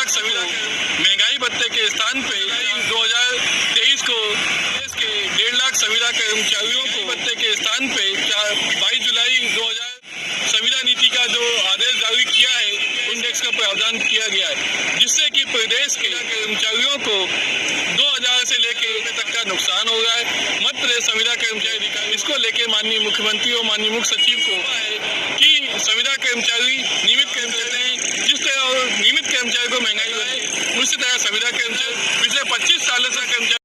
संविदा महंगाई भत्ते के स्थान पे 2023 को देश के 1.5 लाख संविदा कर्मचारियों को भत्ते के स्थान पे 22 जुलाई 2000 संविदा नीति का जो आदेश जारी किया है, इंडेक्स का प्रावधान किया गया है, जिससे कि प्रदेश के कर्मचारियों को 2000 से लेकर तक का नुकसान हो रहा है। मध्य प्रदेश संविदा कर्मचारी अधिकारी इसको लेकर माननीय मुख्यमंत्री और माननीय मुख्य सचिव को है कि संविदा कर्मचारी नियमित कर्मचारी जिस तरह नियमित कर्मचारी को महंगाई हो रही है, उसी तरह संविदा कर्मचारी पिछले 25 सालों से कर्मचारी।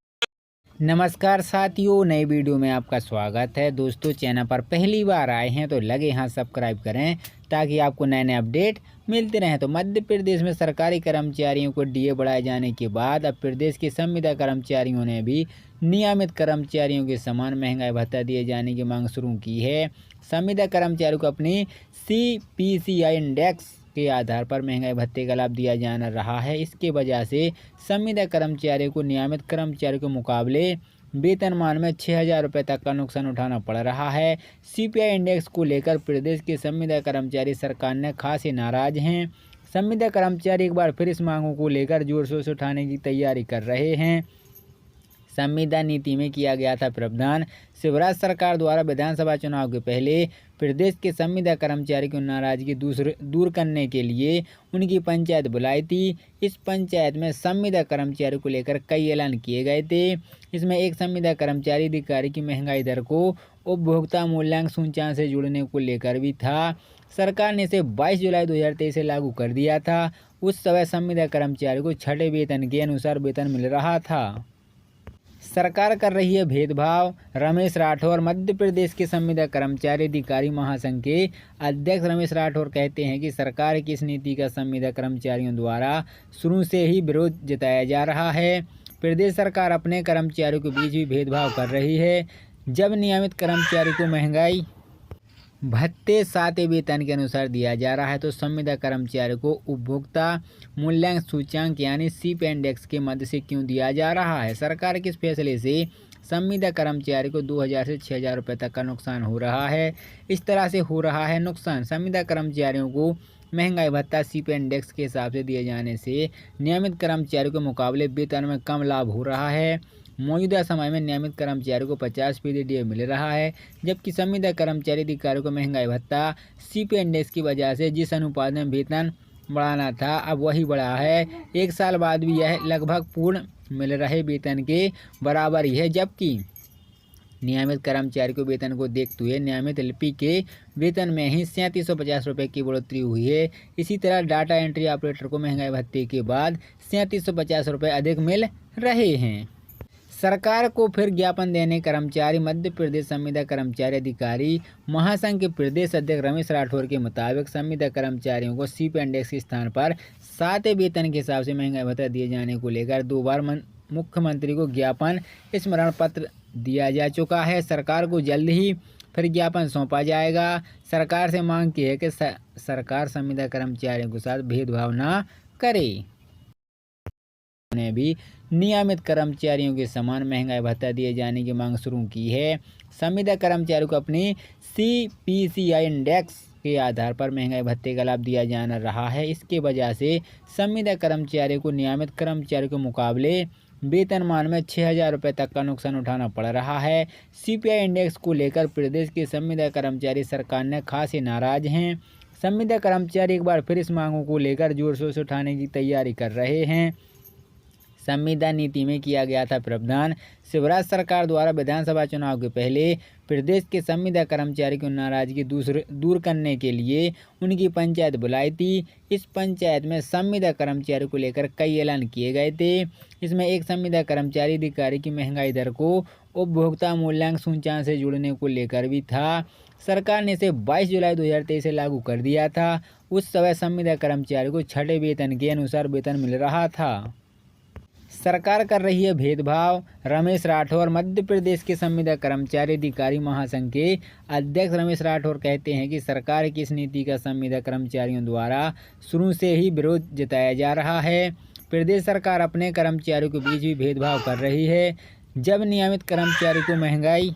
नमस्कार साथियों, नई वीडियो में आपका स्वागत है। दोस्तों, चैनल पर पहली बार आए हैं तो लगे यहाँ सब्सक्राइब करें ताकि आपको नए नए अपडेट मिलते रहें। तो मध्य प्रदेश में सरकारी कर्मचारियों को डीए बढ़ाए जाने के बाद अब प्रदेश के संविदा कर्मचारियों ने भी नियमित कर्मचारियों के समान महंगाई भत्ता दिए जाने की मांग शुरू की है। संविदा कर्मचारियों को अपनी CPCI इंडेक्स के आधार पर महंगाई भत्ते का लाभ दिया जाना रहा है। इसके वजह से संविदा कर्मचारियों को नियमित कर्मचारियों के मुकाबले वेतनमान में 6,000 रुपये तक का नुकसान उठाना पड़ रहा है। CPI इंडेक्स को लेकर प्रदेश के संविदा कर्मचारी सरकार ने खासे नाराज हैं। संविदा कर्मचारी एक बार फिर इस मांगों को लेकर जोर शोर से उठाने की तैयारी कर रहे हैं। संविदा नीति में किया गया था प्रावधान। शिवराज सरकार द्वारा विधानसभा चुनाव के पहले प्रदेश के संविदा कर्मचारी की नाराजगी दूर करने के लिए उनकी पंचायत बुलाई थी। इस पंचायत में संविदा कर्मचारी को लेकर कई ऐलान किए गए थे। इसमें एक संविदा कर्मचारी अधिकारी की महंगाई दर को उपभोक्ता मूल्यांकन सूचकांक से जुड़ने को लेकर भी था। सरकार ने इसे 22 जुलाई 2023 से लागू कर दिया था। उस समय संविदा कर्मचारी को छठे वेतन के अनुसार वेतन मिल रहा था। सरकार कर रही है भेदभाव। रमेश राठौर मध्य प्रदेश के संविदा कर्मचारी अधिकारी महासंघ के अध्यक्ष रमेश राठौर कहते हैं कि सरकार की इस नीति का संविदा कर्मचारियों द्वारा शुरू से ही विरोध जताया जा रहा है। प्रदेश सरकार अपने कर्मचारियों के बीच भी भेदभाव कर रही है। जब नियमित कर्मचारी को महंगाई भत्ते 7वें वेतन के अनुसार दिया जा रहा है तो संविदा कर्मचारी को उपभोक्ता मूल्यांकन सूचकांक यानी CPI इंडेक्स के मदद से क्यों दिया जा रहा है। सरकार के इस फैसले से संविदा कर्मचारी को 2,000 से 6,000 रुपये तक का नुकसान हो रहा है। इस तरह से हो रहा है नुकसान। संविदा कर्मचारियों को महंगाई भत्ता CPI इंडेक्स के हिसाब से दिए जाने से नियमित कर्मचारियों के मुकाबले वेतन में कम लाभ हो रहा है। मौजूदा समय में नियमित कर्मचारियों को 50% डीए मिल रहा है, जबकि संविदा कर्मचारी अधिकारियों को महंगाई भत्ता CPI इंडेक्स की वजह से जिस अनुपात में वेतन बढ़ाना था अब वही बढ़ा है। एक साल बाद भी यह लगभग पूर्ण मिल रहे वेतन के बराबर ही है, जबकि नियमित कर्मचारी को वेतन को देखते हुए नियमित लिपि के वेतन में ही 3750 रुपये की बढ़ोतरी हुई है। इसी तरह डाटा एंट्री ऑपरेटर को महंगाई भत्ते के बाद 3750 रुपये अधिक मिल रहे हैं। सरकार को फिर ज्ञापन देने कर्मचारी मध्य प्रदेश संविदा कर्मचारी अधिकारी महासंघ के प्रदेश अध्यक्ष रमेश राठौर के मुताबिक संविदा कर्मचारियों को CPI इंडेक्स के स्थान पर 7वें वेतन के हिसाब से महंगाई भत्ता दिए जाने को लेकर 2 बार मुख्यमंत्री को ज्ञापन स्मरण पत्र दिया जा चुका है। सरकार को जल्द ही फिर ज्ञापन सौंपा जाएगा। सरकार से मांग की है कि सरकार संविदा कर्मचारियों के साथ भेदभाव न करे। ने भी नियमित कर्मचारियों के समान महंगाई भत्ता दिए जाने की मांग शुरू की है। संविदा कर्मचारियों को अपनी CPCI इंडेक्स के आधार पर महंगाई भत्ते का लाभ दिया जाना रहा है। इसके वजह से संविदा कर्मचारियों को नियमित कर्मचारियों के मुकाबले वेतनमान में 6,000 रुपये तक का नुकसान उठाना पड़ रहा है। CPI इंडेक्स को लेकर प्रदेश के संविदा कर्मचारी सरकार ने खासे नाराज हैं। संविदा कर्मचारी एक बार फिर इस मांगों को लेकर जोर शोर से उठाने की तैयारी कर रहे हैं। संविदा नीति में किया गया था प्रावधान। शिवराज सरकार द्वारा विधानसभा चुनाव के पहले प्रदेश के संविदा कर्मचारी की नाराजगी दूर करने के लिए उनकी पंचायत बुलाई थी। इस पंचायत में संविदा कर्मचारी को लेकर कई ऐलान किए गए थे। इसमें एक संविदा कर्मचारी अधिकारी की महंगाई दर को उपभोक्ता मूल्यांकन सूचकांक से जुड़ने को लेकर भी था। सरकार ने इसे 22 जुलाई 2023 से लागू कर दिया था। उस समय संविदा कर्मचारी को छठे वेतन के अनुसार वेतन मिल रहा था। सरकार कर रही है भेदभाव। रमेश राठौर मध्य प्रदेश के संविदा कर्मचारी अधिकारी महासंघ के अध्यक्ष रमेश राठौर कहते हैं कि सरकार की इस नीति का संविदा कर्मचारियों द्वारा शुरू से ही विरोध जताया जा रहा है। प्रदेश सरकार अपने कर्मचारियों के बीच भी भेदभाव कर रही है। जब नियमित कर्मचारी को महंगाई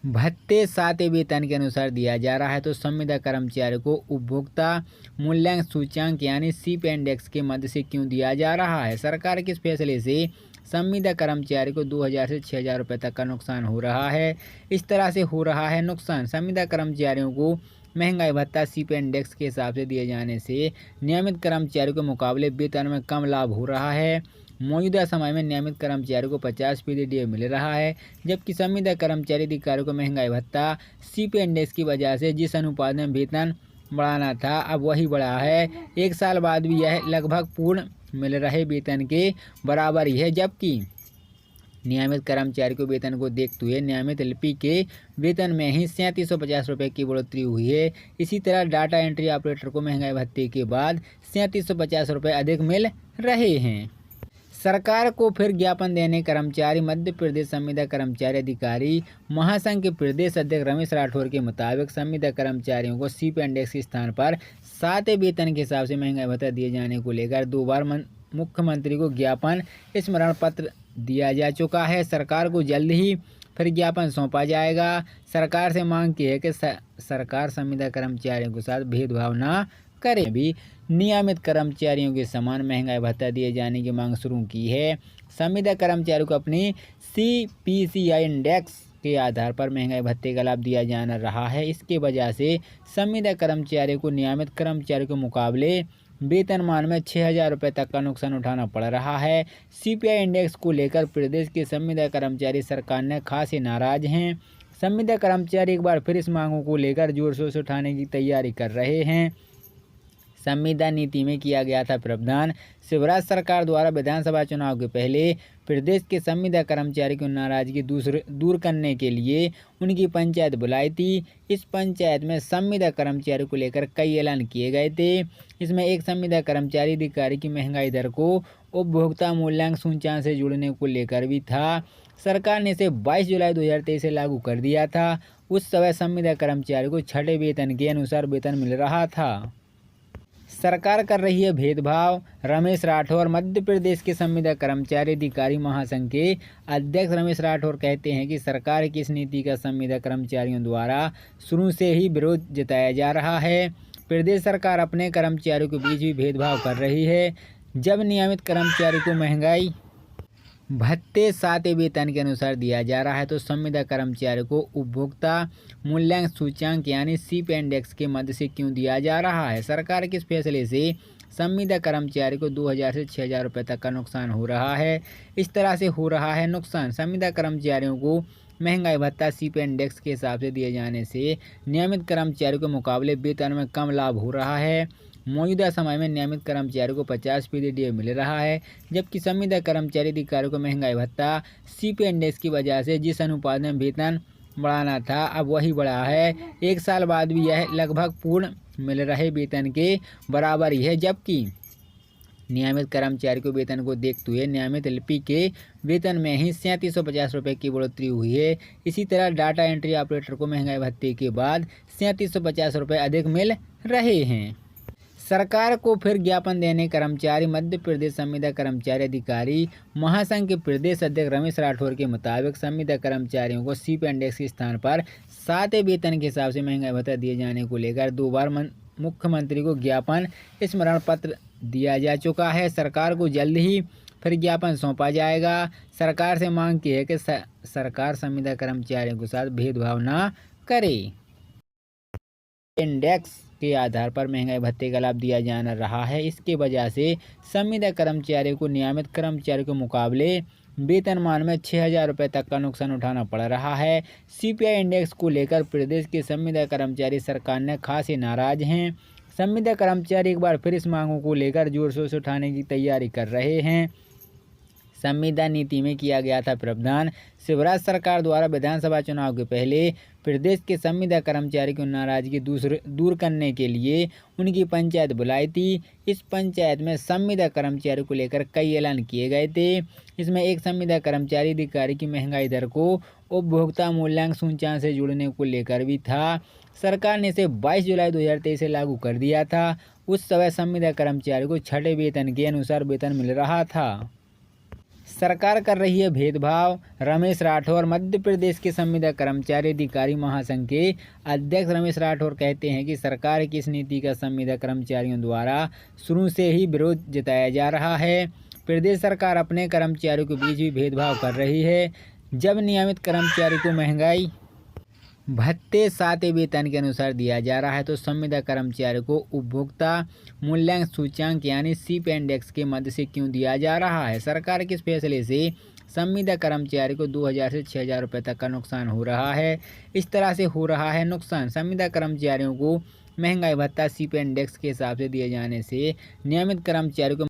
भत्ते सातवें वेतन के अनुसार दिया जा रहा है तो संविदा कर्मचारियों को उपभोक्ता मूल्यांक सूचांक यानी सीपीआई इंडेक्स के मद से क्यों दिया जा रहा है। सरकार के इस फैसले से संविदा कर्मचारी को 2000 से 6000 रुपये तक का नुकसान हो रहा है। इस तरह से हो रहा है नुकसान। संविदा कर्मचारियों को महंगाई भत्ता सीपीआई इंडेक्स के हिसाब से दिए जाने से नियमित कर्मचारियों के मुकाबले वेतन में कम लाभ हो रहा है। मौजूदा समय में नियमित कर्मचारियों को 50% डीए मिल रहा है, जबकि संविदा कर्मचारी अधिकारियों को महंगाई भत्ता सीपीआई इंडेक्स की वजह से जिस अनुपात में वेतन बढ़ाना था अब वही बढ़ा है। 1 साल बाद भी यह लगभग पूर्ण मिल रहे वेतन के बराबर ही है, जबकि नियमित कर्मचारी को वेतन को देखते हुए नियमित लिपि के वेतन में ही 3750 रुपये की बढ़ोतरी हुई है। इसी तरह डाटा एंट्री ऑपरेटर को महंगाई भत्ते के बाद 3750 रुपये अधिक मिल रहे हैं। सरकार को फिर ज्ञापन देने कर्मचारी। मध्य प्रदेश संविदा कर्मचारी अधिकारी महासंघ के प्रदेश अध्यक्ष रमेश राठौर के मुताबिक संविदा कर्मचारियों को सीपीआई इंडेक्स के स्थान पर 7वें वेतन के हिसाब से महंगाई भत्ता दिए जाने को लेकर 2 बार मुख्यमंत्री को ज्ञापन स्मरण पत्र दिया जा चुका है। सरकार को जल्द ही फिर ज्ञापन सौंपा जाएगा। सरकार से मांग की है कि सरकार संविदा कर्मचारियों के साथ भेदभाव न करे। भी नियमित कर्मचारियों के समान महंगाई भत्ता दिए जाने की मांग शुरू की है। संविदा कर्मचारियों को अपनी सीपीसीआई इंडेक्स के आधार पर महंगाई भत्ते का लाभ दिया जाना रहा है। इसके वजह से संविदा कर्मचारियों को नियमित कर्मचारियों के मुकाबले वेतनमान में 6000 रुपये तक का नुकसान उठाना पड़ रहा है। सीपीआई इंडेक्स को लेकर प्रदेश के संविदा कर्मचारी सरकार ने खासे नाराज हैं। संविदा कर्मचारी एक बार फिर इस मांगों को लेकर जोर शोर से उठाने की तैयारी कर रहे हैं। संविदा नीति में किया गया था प्रावधान। शिवराज सरकार द्वारा विधानसभा चुनाव के पहले प्रदेश के संविदा कर्मचारी की नाराजगी दूर करने के लिए उनकी पंचायत बुलाई थी। इस पंचायत में संविदा कर्मचारी को लेकर कई ऐलान किए गए थे। इसमें एक संविदा कर्मचारी अधिकारी की महंगाई दर को उपभोक्ता मूल्यांक सूचांक से जुड़ने को लेकर भी था। सरकार ने इसे 22 जुलाई 2023 से लागू कर दिया था। उस समय संविदा कर्मचारी को 6वें वेतन के अनुसार वेतन मिल रहा था। सरकार कर रही है भेदभाव। रमेश राठौर। मध्य प्रदेश के संविदा कर्मचारी अधिकारी महासंघ के अध्यक्ष रमेश राठौर कहते हैं कि सरकार की इस नीति का संविदा कर्मचारियों द्वारा शुरू से ही विरोध जताया जा रहा है। प्रदेश सरकार अपने कर्मचारियों के बीच भी भेदभाव कर रही है। जब नियमित कर्मचारी को महंगाई भत्ते 7वें वेतन के अनुसार दिया जा रहा है तो संविदा कर्मचारी को उपभोक्ता मूल्यांक सूचांक यानी सीपीआई इंडेक्स के मद से क्यों दिया जा रहा है। सरकार के इस फैसले से संविदा कर्मचारी को 2000 से 6000 रुपये तक का नुकसान हो रहा है। इस तरह से हो रहा है नुकसान। संविदा कर्मचारियों को महंगाई भत्ता सीपीआई इंडेक्स के हिसाब से दिए जाने से नियमित कर्मचारियों के मुकाबले वेतन में कम लाभ हो रहा है। मौजूदा समय में नियमित कर्मचारियों को 50% डीए मिल रहा है, जबकि संविदा कर्मचारी अधिकारियों को महंगाई भत्ता सीपीआई इंडेक्स की वजह से जिस अनुपात में वेतन बढ़ाना था अब वही बढ़ा है। 1 साल बाद भी यह लगभग पूर्ण मिल रहे वेतन के बराबर ही है, जबकि नियमित कर्मचारी को वेतन को देखते हुए नियमित लिपि के वेतन में ही 3750 रुपये की बढ़ोतरी हुई है। इसी तरह डाटा एंट्री ऑपरेटर को महंगाई भत्ते के बाद 3750 रुपये अधिक मिल रहे हैं। सरकार को फिर ज्ञापन देने कर्मचारी। मध्य प्रदेश संविदा कर्मचारी अधिकारी महासंघ के प्रदेश अध्यक्ष रमेश राठौर के मुताबिक संविदा कर्मचारियों को सीपीआई इंडेक्स के स्थान पर 7वें वेतन के हिसाब से महंगाई भत्ता दिए जाने को लेकर 2 बार मुख्यमंत्री को ज्ञापन स्मरण पत्र दिया जा चुका है। सरकार को जल्द ही फिर ज्ञापन सौंपा जाएगा। सरकार से मांग की है कि सरकार संविदा कर्मचारियों के साथ भेदभाव न करे। इंडेक्स के आधार पर महंगाई भत्ते का लाभ दिया जाना रहा है। इसके वजह से संविदा कर्मचारियों को नियमित कर्मचारियों के मुकाबले वेतनमान में 6000 रुपये तक का नुकसान उठाना पड़ रहा है। सीपीआई इंडेक्स को लेकर प्रदेश के संविदा कर्मचारी सरकार ने खासे नाराज हैं। संविदा कर्मचारी एक बार फिर इस मांगों को लेकर जोर शोर से उठाने की तैयारी कर रहे हैं। संविदा नीति में किया गया था प्रावधान। शिवराज सरकार द्वारा विधानसभा चुनाव के पहले प्रदेश के संविदा कर्मचारी की नाराजगी दूर करने के लिए उनकी पंचायत बुलाई थी। इस पंचायत में संविदा कर्मचारी को लेकर कई ऐलान किए गए थे। इसमें एक संविदा कर्मचारी अधिकारी की महंगाई दर को उपभोक्ता मूल्यांक सूचांक से जुड़ने को लेकर भी था। सरकार ने इसे 22 जुलाई 2023 से लागू कर दिया था। उस समय संविदा कर्मचारी को 6वें वेतन के अनुसार वेतन मिल रहा था। सरकार कर रही है भेदभाव। रमेश राठौर मध्य प्रदेश के संविदा कर्मचारी अधिकारी महासंघ के अध्यक्ष रमेश राठौर कहते हैं कि सरकार की इस नीति का संविदा कर्मचारियों द्वारा शुरू से ही विरोध जताया जा रहा है। प्रदेश सरकार अपने कर्मचारियों के बीच भी भेदभाव कर रही है। जब नियमित कर्मचारी को महंगाई भत्ते 7वें वेतन के अनुसार दिया जा रहा है तो संविदा कर्मचारियों को उपभोक्ता मूल्यांकन सूचकांक यानी सीपी इंडेक्स के मद से क्यों दिया जा रहा है। सरकार के इस फैसले से संविदा कर्मचारी को 2000 से 6000 रुपये तक का नुकसान हो रहा है। इस तरह से हो रहा है नुकसान। संविदा कर्मचारियों को महंगाई भत्ता सीपी इंडेक्स के हिसाब से दिए जाने से नियमित कर्मचारियों को